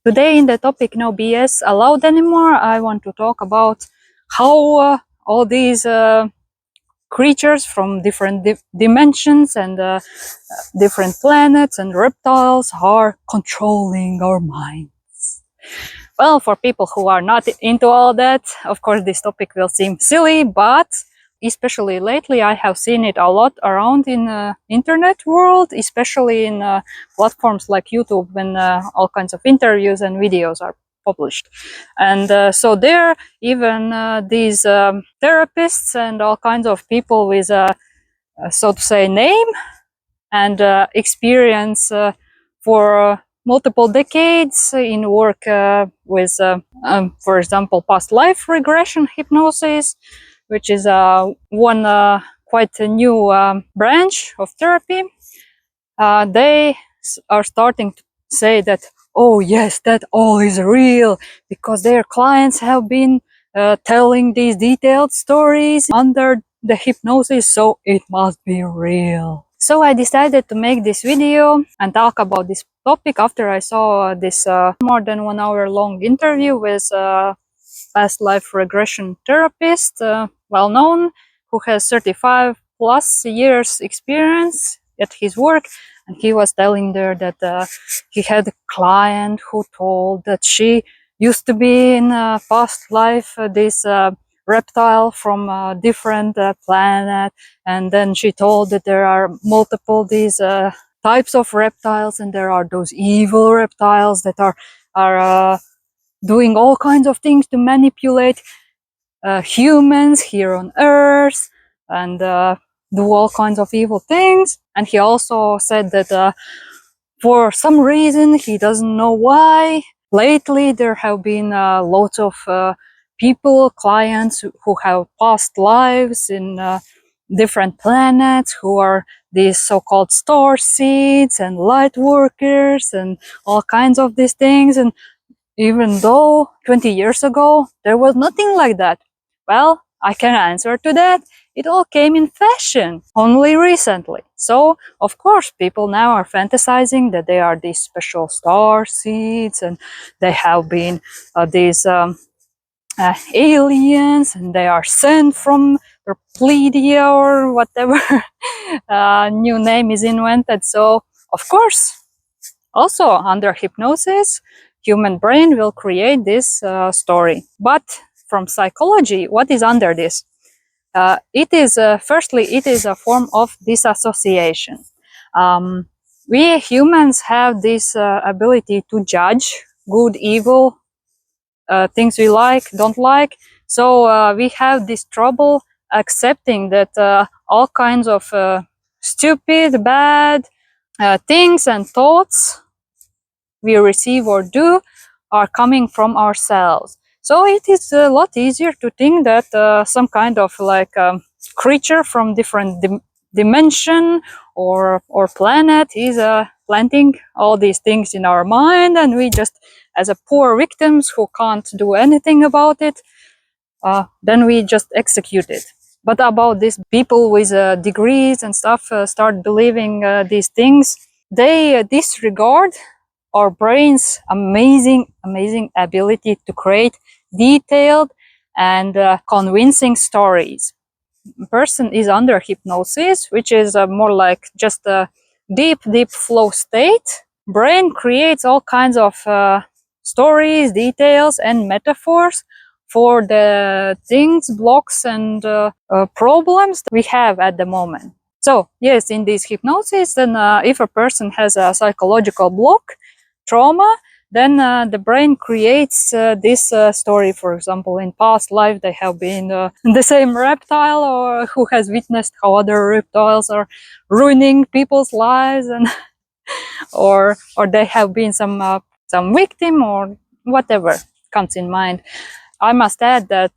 Today in the topic No BS Allowed Anymore, I want to talk about how all these creatures from different dimensions and different planets and reptiles are controlling our minds. Well, for people who are not into all that, of course this topic will seem silly, but especially lately I have seen it a lot around in internet world, especially in platforms like YouTube, when all kinds of interviews and videos are published. And so there even these therapists and all kinds of people with so to say name and experience for multiple decades in work with for example past life regression hypnosis, which is one quite a new branch of therapy. They are starting to say that, oh yes, that all is real, because their clients have been telling these detailed stories under the hypnosis, so it must be real. So I decided to make this video and talk about this topic after I saw this more than 1 hour long interview with past life regression therapist, well known, who has 35 plus years experience at his work. And he was telling there that he had a client who told that she used to be in a past life this reptile from a different planet, and then she told that there are multiple these types of reptiles, and there are those evil reptiles that are doing all kinds of things to manipulate humans here on Earth and do all kinds of evil things. And he also said that for some reason, he doesn't know why, lately there have been lots of people, clients who have past lives in different planets, who are these so-called star seeds and light workers and all kinds of these things. And even though 20 years ago there was nothing like that, well, I can answer to that. It all came in fashion only recently. So, of course, people now are fantasizing that they are these special star seeds and they have been these aliens and they are sent from Reptilia or whatever new name is invented. So, of course, also under hypnosis, human brain will create this story. But from psychology, what is under this? It is firstly, it is a form of disassociation. We humans have this ability to judge good, evil, things we like, don't like. So we have this trouble accepting that all kinds of stupid, bad things and thoughts we receive or do are coming from ourselves. So it is a lot easier to think that some kind of like creature from different dimension or planet is planting all these things in our mind, and we just, as a poor victims who can't do anything about it, then we just execute it. But about these people with degrees and stuff start believing these things, they disregard our brain's amazing ability to create detailed and convincing stories. A person is under hypnosis, which is more like just a deep flow state. Brain creates all kinds of stories, details, and metaphors for the things, blocks, and problems that we have at the moment. So yes, in this hypnosis, then if a person has a psychological block, trauma, then the brain creates this story. For example, in past life they have been the same reptile, or who has witnessed how other reptiles are ruining people's lives, and or they have been some victim or whatever comes in mind. I must add that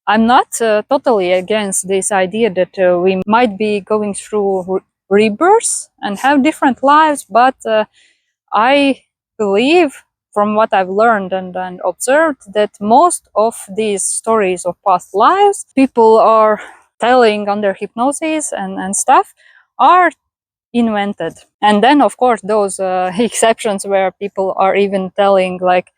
I'm not totally against this idea that we might be going through rebirths and have different lives, but I believe, from what I've learned and observed, that most of these stories of past lives people are telling under hypnosis and stuff are invented. And then, of course, those exceptions where people are even telling like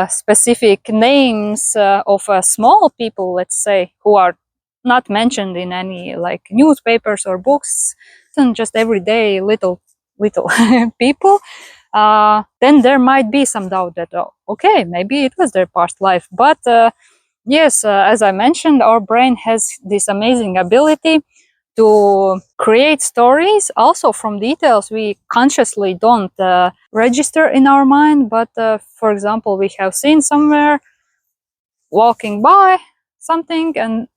specific names of small people, let's say, who are not mentioned in any like newspapers or books, and just everyday little people, then there might be some doubt that, oh, okay, maybe it was their past life. But yes, as I mentioned, our brain has this amazing ability to create stories also from details we consciously don't register in our mind. But for example, we have seen somewhere walking by something, and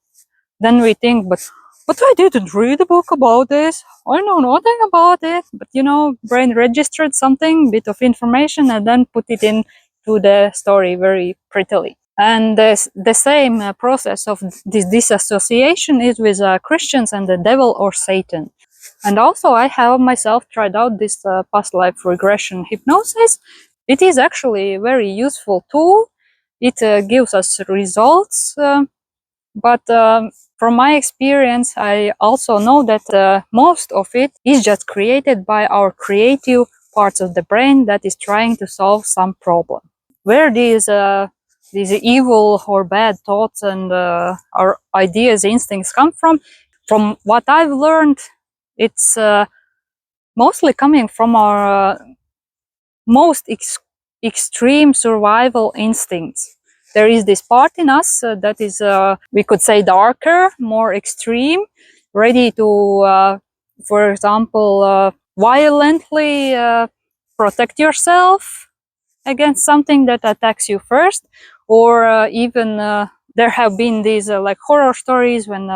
then we think, but I didn't read a book about this. I know nothing about it. But you know, brain registered something, bit of information, and then put it into the story very prettily. And the same process of this disassociation is with Christians and the devil or Satan. And also, I have myself tried out this past life regression hypnosis. It is actually a very useful tool. It gives us results, but from my experience, I also know that most of it is just created by our creative parts of the brain that is trying to solve some problem. Where these evil or bad thoughts and our ideas, instincts come from what I've learned, it's mostly coming from our most extreme survival instincts. There is this part in us that is, we could say, darker, more extreme, ready to, for example, violently protect yourself against something that attacks you first, or even there have been these like horror stories when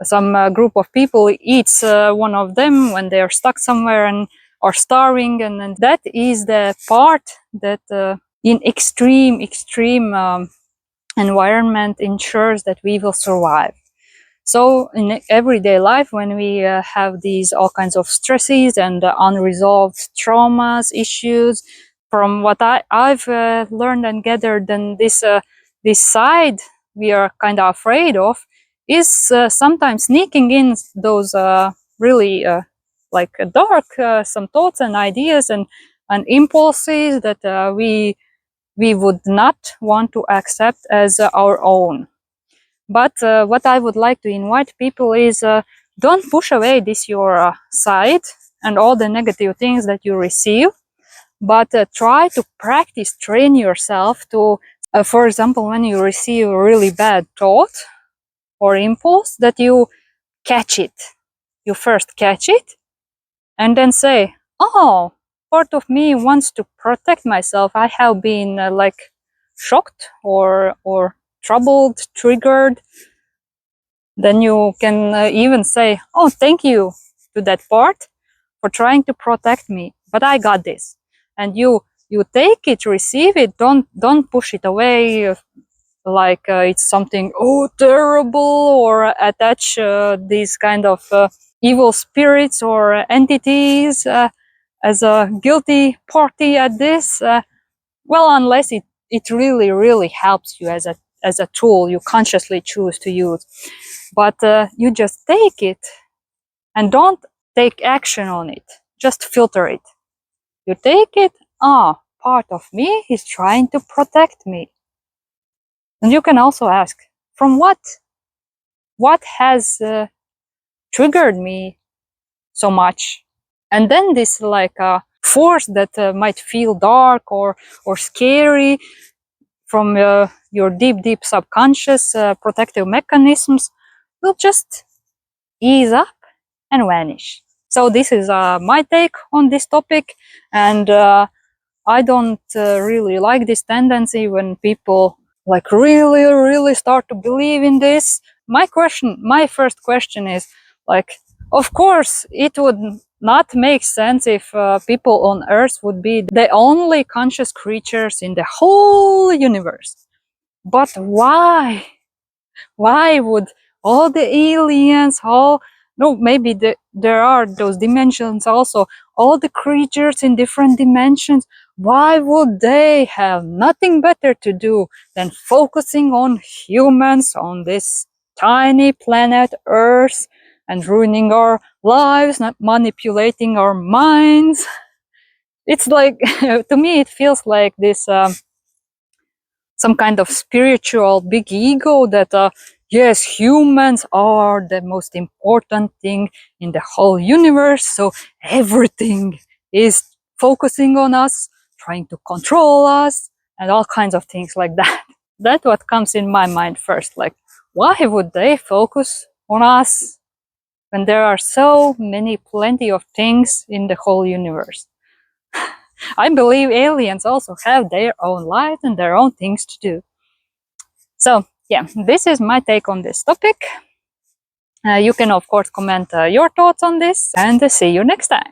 some group of people eats one of them when they are stuck somewhere and are starving, and that is the part that in extreme environment ensures that we will survive. So in everyday life, when we have these all kinds of stresses and unresolved traumas, issues, from what I've learned and gathered, then this side we are kind of afraid of is sometimes sneaking in those really like dark some thoughts and ideas and impulses that we would not want to accept as our own. But what I would like to invite people is don't push away this your side and all the negative things that you receive, but try to practice, train yourself to, for example, when you receive a really bad thought or impulse, that you catch it. You first catch it and then say, oh, part of me wants to protect myself. I have been like shocked or troubled, triggered. Then you can even say, oh, thank you to that part for trying to protect me, but I got this. And you take it, receive it, don't push it away like it's something, oh, terrible, or attach these kind of evil spirits or entities as a guilty party at this. Well, unless it really helps you as a tool you consciously choose to use. But you just take it and don't take action on it. Just filter it. You take it, part of me is trying to protect me. And you can also ask, from what? What has triggered me so much? And then this like force that might feel dark or scary from your deep subconscious protective mechanisms will just ease up and vanish. So this is my take on this topic, and I don't really like this tendency when people like really start to believe in this. My first question is like, of course, it would not make sense if people on Earth would be the only conscious creatures in the whole universe. But why? Why would all the aliens, no, maybe there are those dimensions also, all the creatures in different dimensions, why would they have nothing better to do than focusing on humans on this tiny planet Earth and ruining our lives, not manipulating our minds. It's like, to me, it feels like this some kind of spiritual big ego that, yes, humans are the most important thing in the whole universe. So everything is focusing on us, trying to control us, and all kinds of things like that. That's what comes in my mind first. Like, why would they focus on us when there are so many, plenty of things in the whole universe? I believe aliens also have their own lives and their own things to do. So yeah, this is my take on this topic. You can of course comment your thoughts on this, and see you next time.